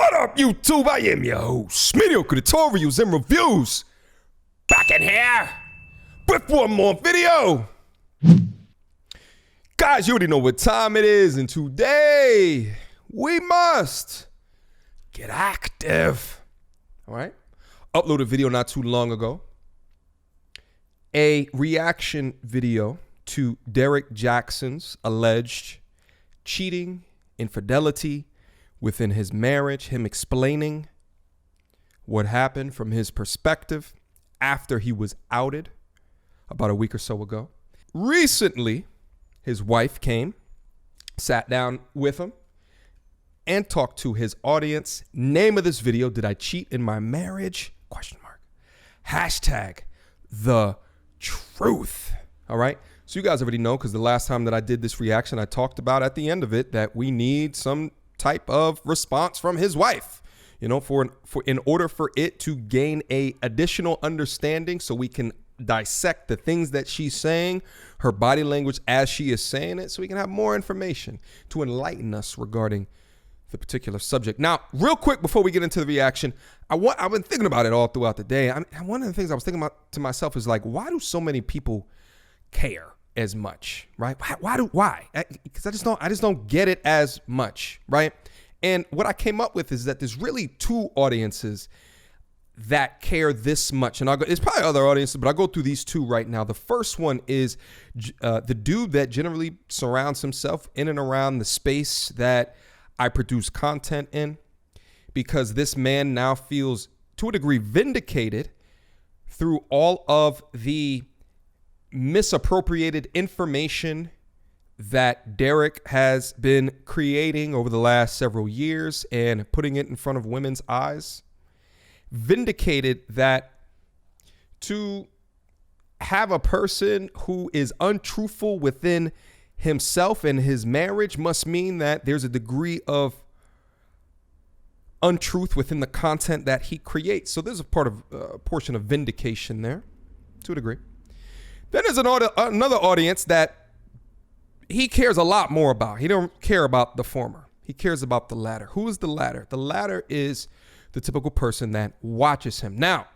What up, YouTube? I am your host, Mediocre tutorials and reviews. Back in here with one more video. Guys, you already know what time it is, and today we must get active. All right? Uploaded a video not too long ago. A reaction video to Derrick Jaxn's alleged cheating, infidelity within his marriage, him explaining what happened from his perspective after he was outed about a week or so ago. Recently, his wife came, sat down with him, and talked to his audience. Name of this video, Did I Cheat in My Marriage? Question mark. Hashtag the truth. All right. So you guys already know, because the last time that I did this reaction, I talked about at the end of it that we need some type of response from his wife, you know, in order for it to gain a additional understanding, so we can dissect the things that she's saying, her body language as she is saying it, so we can have more information to enlighten us regarding the particular subject. Now, real quick before we get into the reaction, I've been thinking about it all throughout the day. One of the things I was thinking about to myself is like, why do so many people care as much, right? Why? Because I just don't get it as much, right? And what I came up with is that there's really two audiences that care this much. And there's probably other audiences, but I'll go through these two right now. The first one is the dude that generally surrounds himself in and around the space that I produce content in, because this man now feels, to a degree, vindicated through all of the misappropriated information that Derrick has been creating over the last several years and putting it in front of women's eyes. Vindicated that to have a person who is untruthful within himself and his marriage must mean that there's a degree of untruth within the content that he creates. So there's a portion of vindication there, to a degree. Then there's another audience that he cares a lot more about. He don't care about the former. He cares about the latter. Who is the latter? The latter is the typical person that watches him. Now,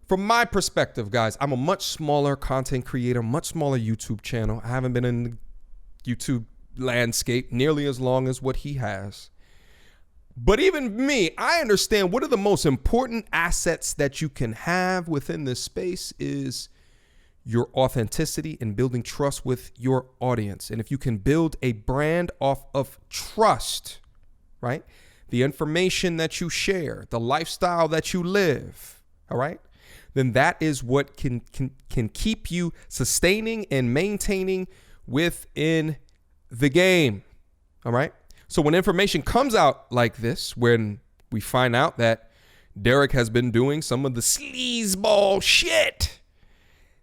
from my perspective, guys, I'm a much smaller content creator, much smaller YouTube channel. I haven't been in the YouTube landscape nearly as long as what he has. But even me, I understand one of the most important assets that you can have within this space is your authenticity and building trust with your audience. And if you can build a brand off of trust, right? The information that you share, the lifestyle that you live, all right? Then that is what can keep you sustaining and maintaining within the game, all right? So when information comes out like this, when we find out that Derrick has been doing some of the sleazeball shit,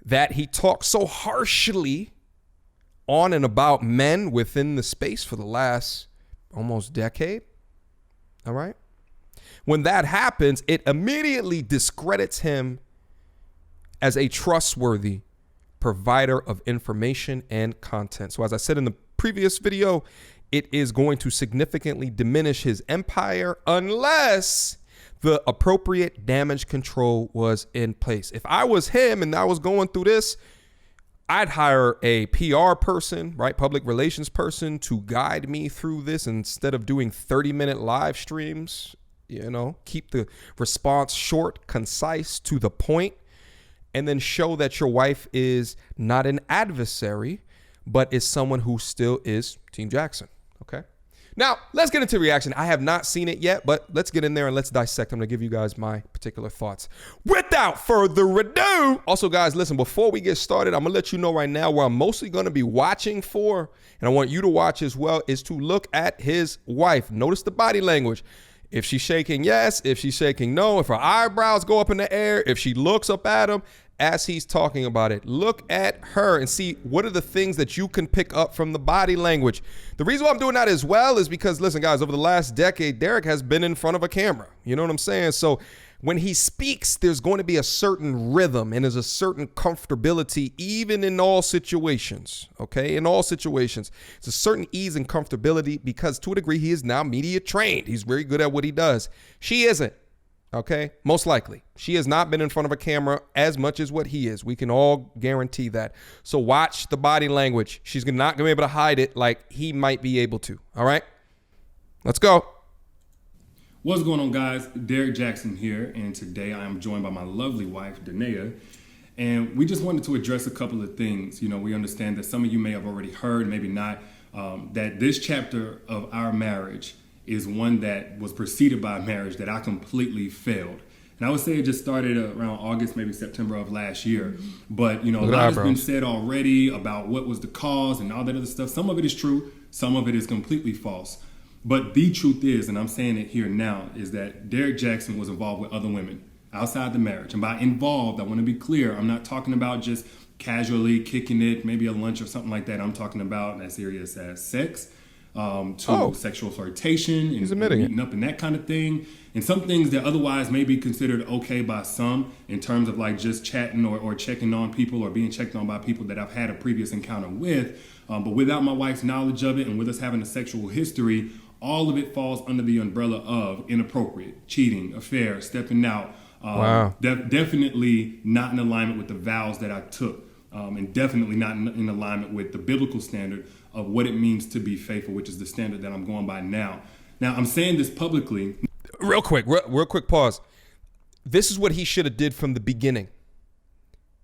that he talks so harshly on and about men within the space for the last almost decade, all right? When that happens, it immediately discredits him as a trustworthy provider of information and content. So as I said in the previous video, it is going to significantly diminish his empire unless the appropriate damage control was in place. If I was him and I was going through this, I'd hire a PR person, right? Public relations person to guide me through this instead of doing 30-minute live streams. You know, keep the response short, concise, to the point, and then show that your wife is not an adversary, but is someone who still is Team Jaxn. Okay. Now, let's get into reaction. I have not seen it yet, but let's get in there and let's dissect. I'm going to give you guys my particular thoughts. Without further ado, also, guys, listen, before we get started, I'm going to let you know right now where I'm mostly going to be watching for, and I want you to watch as well, is to look at his wife. Notice the body language. If she's shaking yes, if she's shaking no, if her eyebrows go up in the air, if she looks up at him as he's talking about it, look at her and see what are the things that you can pick up from the body language. The reason why I'm doing that as well is because, listen, guys, over the last decade, Derrick has been in front of a camera. You know what I'm saying? So when he speaks, there's going to be a certain rhythm and there's a certain comfortability, even in all situations. Okay. In all situations, it's a certain ease and comfortability because to a degree, he is now media trained. He's very good at what he does. She isn't. Okay. Most likely she has not been in front of a camera as much as what he is. We can all guarantee that. So watch the body language. She's not going to be able to hide it like he might be able to. All right, let's go. What's going on, guys? Derrick Jackson here, and today I am joined by my lovely wife, Danae, and we just wanted to address a couple of things. You know, we understand that some of you may have already heard, maybe not, that this chapter of our marriage is one that was preceded by a marriage that I completely failed. And I would say it just started around August, maybe September of last year. But, you know, a lot has been said already about what was the cause and all that other stuff. Some of it is true. Some of it is completely false. But the truth is, and I'm saying it here now, is that Derrick Jackson was involved with other women outside the marriage. And by involved, I want to be clear, I'm not talking about just casually kicking it, maybe a lunch or something like that. I'm talking about as serious as sex, sexual flirtation, and meeting up and that kind of thing. And some things that otherwise may be considered okay by some in terms of like just chatting or checking on people or being checked on by people that I've had a previous encounter with. But without my wife's knowledge of it and with us having a sexual history, all of it falls under the umbrella of inappropriate, cheating, affair, stepping out. Definitely not in alignment with the vows that I took, and definitely not in alignment with the biblical standard of what it means to be faithful, which is the standard that I'm going by now. Now, I'm saying this publicly. Real quick pause. This is what he should have did from the beginning.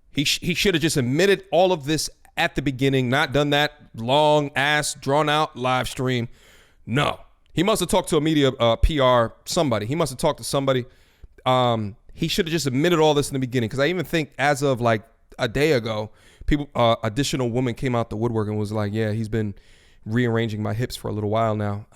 He should have just admitted all of this at the beginning, not done that long ass drawn out live stream. No. He must have talked to a media PR somebody. He must have talked to somebody. He should have just admitted all this in the beginning. Because I even think as of like a day ago, additional woman came out the woodwork and was like, yeah, he's been rearranging my hips for a little while now.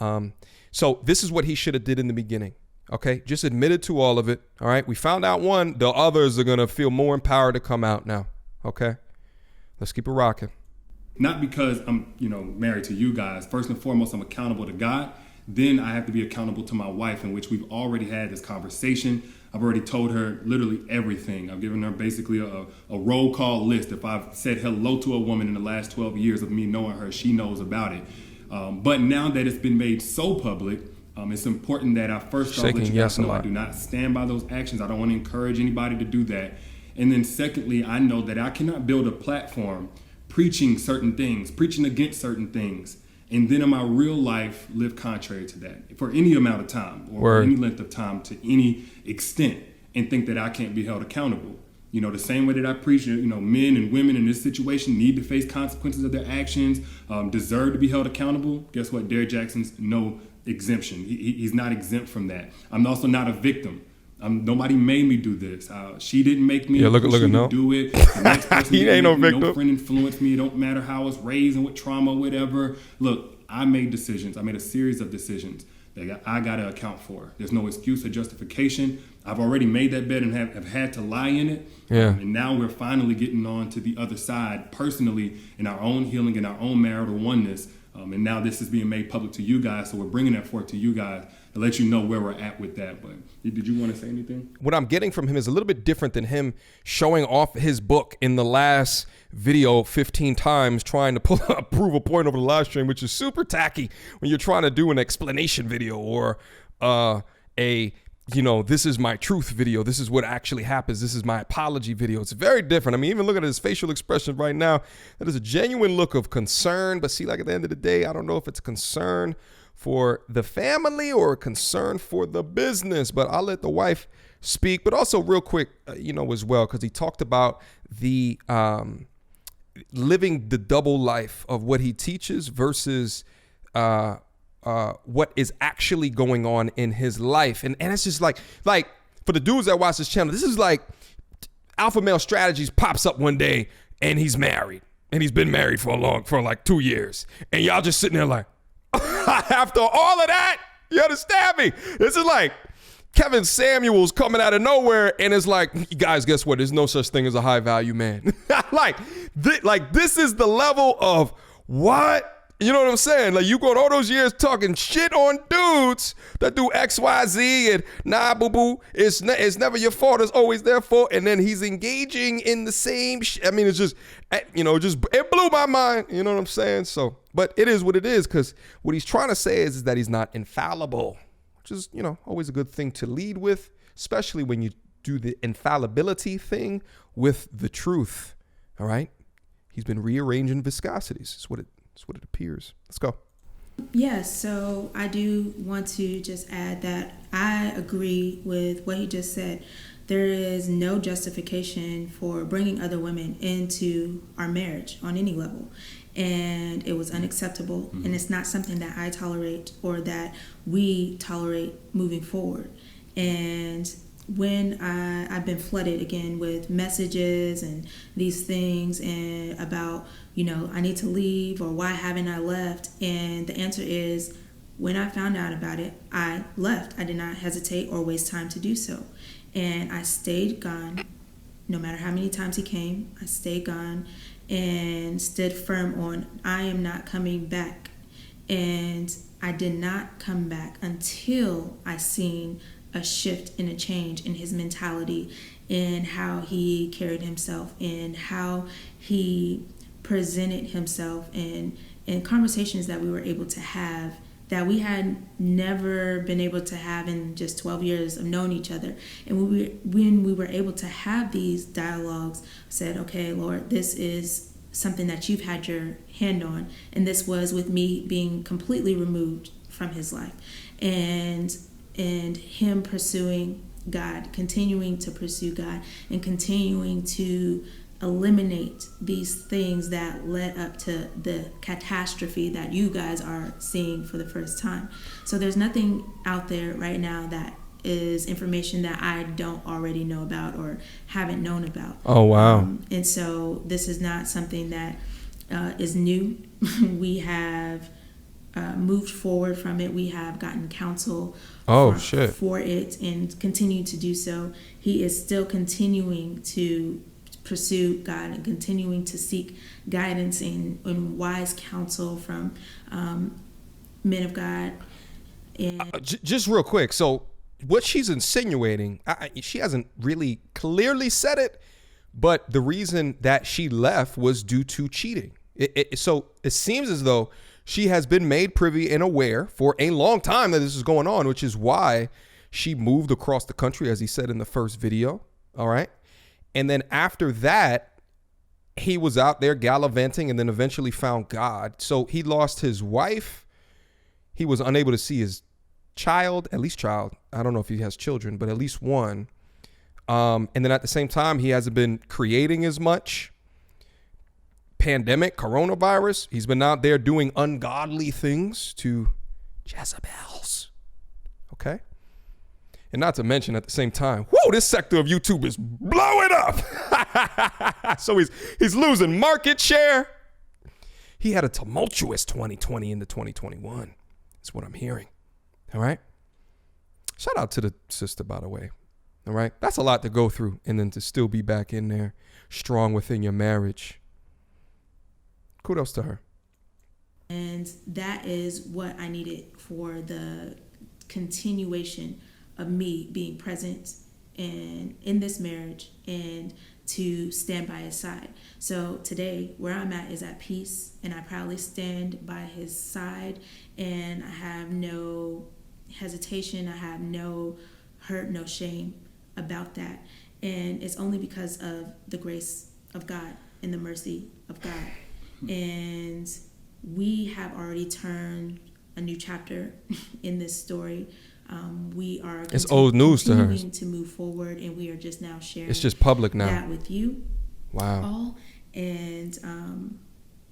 So this is what he should have did in the beginning. Okay, just admitted to all of it. All right, we found out one. The others are going to feel more empowered to come out now. Okay, let's keep it rocking. Not because I'm, married to you guys. First and foremost, I'm accountable to God. Then I have to be accountable to my wife, in which we've already had this conversation. I've already told her literally everything. I've given her basically a roll call list. If I've said hello to a woman in the last 12 years of me knowing her, she knows about it. But now that it's been made so public, it's important that I first off let you guys know I do not stand by those actions. I don't want to encourage anybody to do that. And then secondly, I know that I cannot build a platform preaching certain things, preaching against certain things, and then in my real life live contrary to that for any amount of time or any length of time to any extent, and think that I can't be held accountable. The same way that I preach, men and women in this situation need to face consequences of their actions, deserve to be held accountable. Guess what? Derrick Jackson's no exemption. He's not exempt from that. I'm also not a victim. Nobody made me do this. She didn't make me. Yeah, look at no. Do it. The next person he ain't no victim. No friend influenced me. It don't matter how I was raised and what trauma, whatever. Look, I made decisions. I made a series of decisions that I got to account for. There's no excuse or justification. I've already made that bet and have had to lie in it. Yeah. And now we're finally getting on to the other side personally in our own healing, in our own marital oneness. And now this is being made public to you guys. So we're bringing that forth to you guys to let you know where we're at with that. But did you want to say anything? What I'm getting from him is a little bit different than him showing off his book in the last video 15 times, trying to prove a point over the live stream, which is super tacky when you're trying to do an explanation video or this is my truth video. This is what actually happens. This is my apology video. It's very different. I mean, even look at his facial expression right now. That is a genuine look of concern. But see, like at the end of the day, I don't know if it's concern for the family or a concern for the business. But I'll let the wife speak. But also real quick, as well, because he talked about the living the double life of what he teaches versus what is actually going on in his life. And it's just like for the dudes that watch this channel, this is like Alpha Male Strategies pops up one day and he's married and he's been married for like 2 years. And y'all just sitting there like, after all of that, you understand me? This is like Kevin Samuels coming out of nowhere and it's like, guys, guess what? There's no such thing as a high value man. This is the level of what? You know what I'm saying? Like, you going all those years talking shit on dudes that do X, Y, Z, and nah, boo boo, it's never your fault. It's always their fault. And then he's engaging in the same shit. I mean, it's just, it blew my mind. You know what I'm saying? So, but it is what it is, because what he's trying to say is that he's not infallible, which is, always a good thing to lead with, especially when you do the infallibility thing with the truth. All right? He's been rearranging viscosities. That's what it appears. Let's go. Yes, so I do want to just add that I agree with what he just said. There is no justification for bringing other women into our marriage on any level. And it was unacceptable. Mm-hmm. And it's not something that I tolerate or that we tolerate moving forward. And when I've been flooded again with messages and these things and about, I need to leave, or why haven't I left? And the answer is, when I found out about it, I left. I did not hesitate or waste time to do so. And I stayed gone. No matter how many times he came, I stayed gone and stood firm on, I am not coming back. And I did not come back until I seen a shift and a change in his mentality, in how he carried himself, in how he presented himself, and in conversations that we were able to have that we had never been able to have in just 12 years of knowing each other. And when we were able to have these dialogues, said, okay, Lord, this is something that you've had your hand on. And this was with me being completely removed from his life. And him pursuing God, continuing to pursue God, and continuing to eliminate these things that led up to the catastrophe that you guys are seeing for the first time. So there's nothing out there right now that is information that I don't already know about or haven't known about. Oh, wow. And so this is not something that is new. We have moved forward from it. We have gotten counsel for it and continue to do so. He is still continuing to pursue God and continuing to seek guidance and wise counsel from men of God. And just real quick, so what she's insinuating, she hasn't really clearly said it, but the reason that she left was due to cheating. So it seems as though she has been made privy and aware for a long time that this is going on, which is why she moved across the country, as he said in the first video. All right. And then after that, he was out there gallivanting and then eventually found God. So he lost his wife. He was unable to see his child. I don't know if he has children, but at least one. And then at the same time, he hasn't been creating as much. Pandemic, coronavirus. He's been out there doing ungodly things to Jezebels. Okay. And not to mention at the same time, whoa, this sector of YouTube is blowing up. So he's losing market share. He had a tumultuous 2020 into 2021. That's what I'm hearing. All right. Shout out to the sister, by the way. All right. That's a lot to go through. And then to still be back in there, strong within your marriage. Kudos to her. And that is what I needed for the continuation of me being present and in this marriage and to stand by his side. So today, where I'm at is at peace, and I proudly stand by his side, and I have no hesitation, I have no hurt, no shame about that. And it's only because of the grace of God and the mercy of God. And we have already turned a new chapter in this story. We are it's old news to her. Continuing to move forward, and we are just now sharing. It's just public now. That with you. Wow. All. And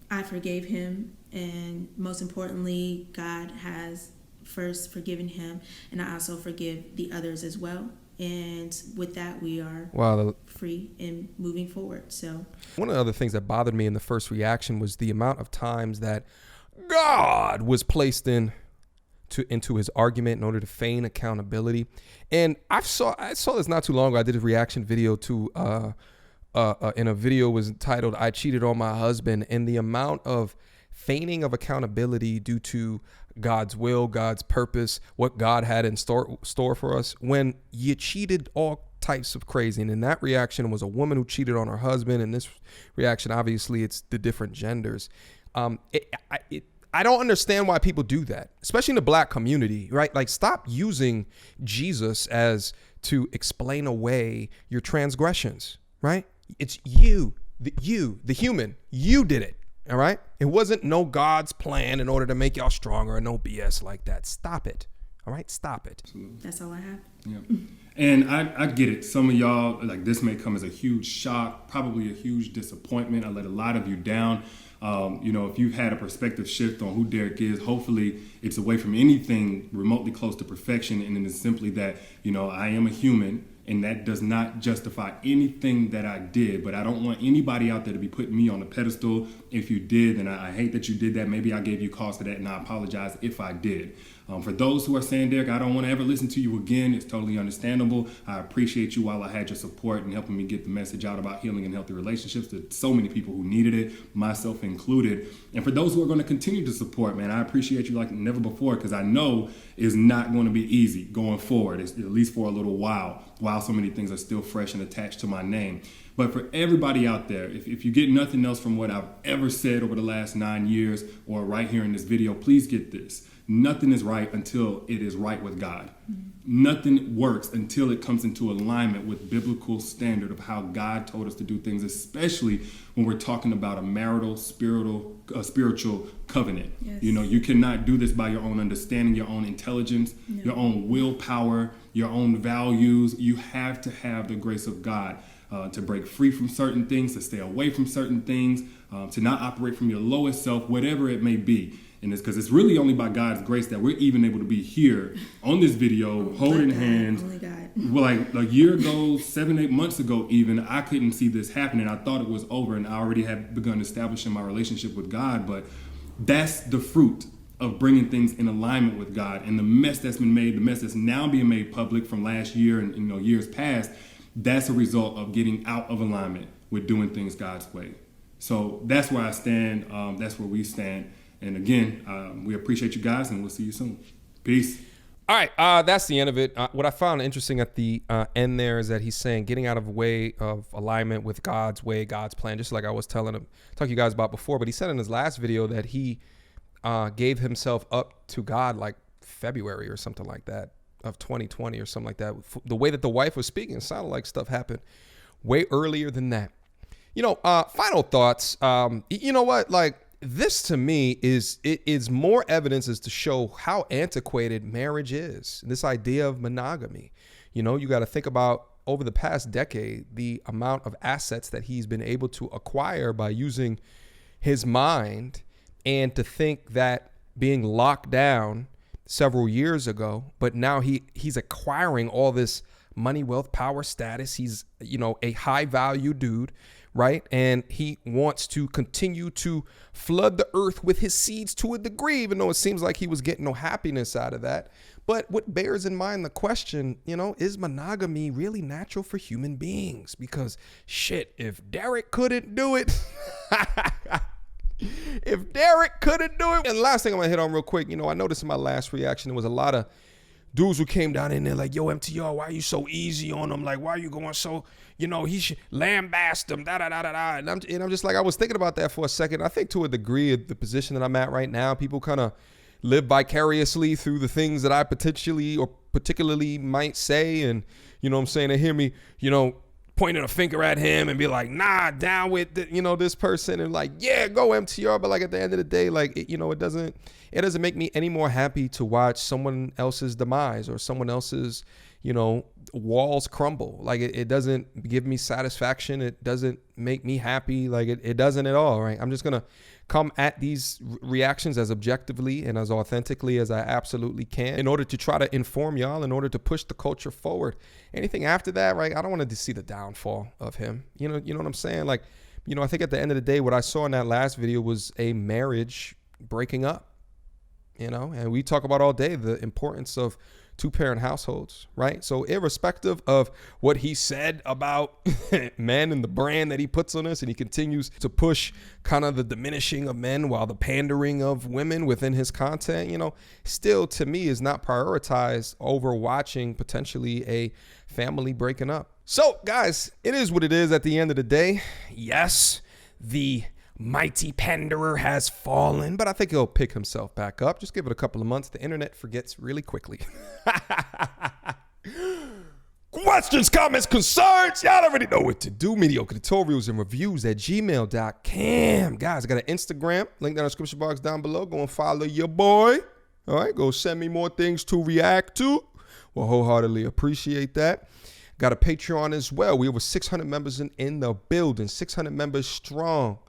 I forgave him, and most importantly, God has first forgiven him, and I also forgive the others as well. And with that, we are free and moving forward. So one of the other things that bothered me in the first reaction was the amount of times that God was placed into his argument in order to feign accountability. And I saw this not too long ago. I did a reaction video to in a video was entitled "I Cheated on My Husband," and the amount of feigning of accountability due to God's will, God's purpose, what God had in store for us, when you cheated all types of crazy. And in that reaction was a woman who cheated on her husband. And this reaction, obviously, it's the different genders. I don't understand why people do that, especially in the black community, right? Like, stop using Jesus as to explain away your transgressions, right? It's you, the human, you did it. All right. It wasn't no God's plan in order to make y'all stronger or no BS like that. Stop it. All right. Stop it. That's all I have. Yeah. And I get it. Some of y'all, like, this may come as a huge shock, probably a huge disappointment. I let a lot of you down. If you've had a perspective shift on who Derrick is, hopefully it's away from anything remotely close to perfection. And it's simply that, I am a human. And that does not justify anything that I did. But I don't want anybody out there to be putting me on a pedestal. If you did, then I hate that you did that. Maybe I gave you cause for that, and I apologize if I did. For those who are saying, Derrick, I don't want to ever listen to you again, it's totally understandable. I appreciate you while I had your support and helping me get the message out about healing and healthy relationships to so many people who needed it, myself included. And for those who are going to continue to support, man, I appreciate you like never before, because I know it's not going to be easy going forward, at least for a little while so many things are still fresh and attached to my name. But for everybody out there, if you get nothing else from what I've ever said over the last 9 years or right here in this video, please get this. Nothing is right until it is right with God. Mm-hmm. Nothing works until it comes into alignment with biblical standard of how God told us to do things, especially when we're talking about a marital, spiritual covenant. Yes. You cannot do this by your own understanding, your own intelligence, your own willpower, your own values. You have to have the grace of God to break free from certain things, to stay away from certain things, to not operate from your lowest self, whatever it may be. And it's because it's really only by God's grace that we're even able to be here on this video, holding hands. Well, like a year ago, 7-8 months ago, even, I couldn't see this happening. I thought it was over, and I already had begun establishing my relationship with God. But that's the fruit of bringing things in alignment with God. And the mess that's been made, the mess that's now being made public from last year and years past, that's a result of getting out of alignment with doing things God's way. So that's where I stand. That's where we stand. And again, we appreciate you guys, and we'll see you soon. Peace. All right, that's the end of it. What I found interesting at the end there is that he's saying getting out of way of alignment with God's way, God's plan, just like I was talking to you guys about before. But he said in his last video that he gave himself up to God like February or something like that of 2020 or something like that. The way that the wife was speaking, it sounded like stuff happened way earlier than that. Final thoughts. You know what? Like, this to me is more evidence as to show how antiquated marriage is. This idea of monogamy. You got to think about over the past decade, the amount of assets that he's been able to acquire by using his mind, and to think that being locked down several years ago, but now he's acquiring all this money, wealth, power, status. He's, a high value dude. Right. And he wants to continue to flood the earth with his seeds to a degree, even though it seems like he was getting no happiness out of that. But what bears in mind the question, is monogamy really natural for human beings? Because shit, if Derrick couldn't do it, And last thing I'm gonna hit on real quick, I noticed in my last reaction, there was a lot of dudes who came down in there like, yo, MTR, why are you so easy on him? Like, why are you going so, he should lambast him, da-da-da-da-da. And I'm just like, I was thinking about that for a second. I think to a degree of the position that I'm at right now, people kind of live vicariously through the things that I particularly might say. And, they hear me, pointing a finger at him and be like, nah, down with this person, and like, yeah, go MTR. But like at the end of the day, like, it doesn't make me any more happy to watch someone else's demise or someone else's, walls crumble. Like it doesn't give me satisfaction. It doesn't make me happy. Like it doesn't at all. Right. I'm just going to come at these reactions as objectively and as authentically as I absolutely can in order to try to inform y'all, in order to push the culture forward. Anything after that, right? I don't want to see the downfall of him. You know what I'm saying? Like, I think at the end of the day, what I saw in that last video was a marriage breaking up. you know, and we talk about all day the importance of two-parent households, right? So irrespective of what he said about men and the brand that he puts on us, and he continues to push kind of the diminishing of men while the pandering of women within his content, you know, still to me is not prioritized over watching potentially a family breaking up. So guys, it is what it is at the end of the day. Yes, the mighty panderer has fallen, but I think he'll pick himself back up. Just give it a couple of months. The internet forgets really quickly. Questions, comments, concerns, y'all already know what to do. Mediocre tutorials and reviews at gmail.com. Guys, I got an Instagram, link down in the description box down below. Go and follow your boy. All right, go send me more things to react to. We'll wholeheartedly appreciate that. Got a Patreon as well. We over 600 members in the building, 600 members strong.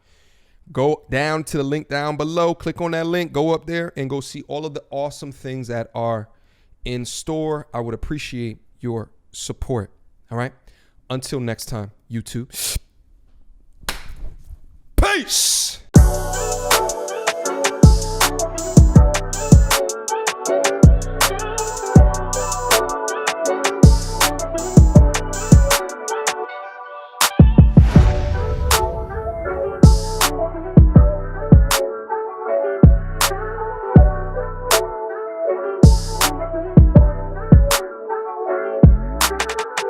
Go down to the link down below, click on that link, go up there and go see all of the awesome things that are in store. I would appreciate your support. All right. Until next time, YouTube. Peace.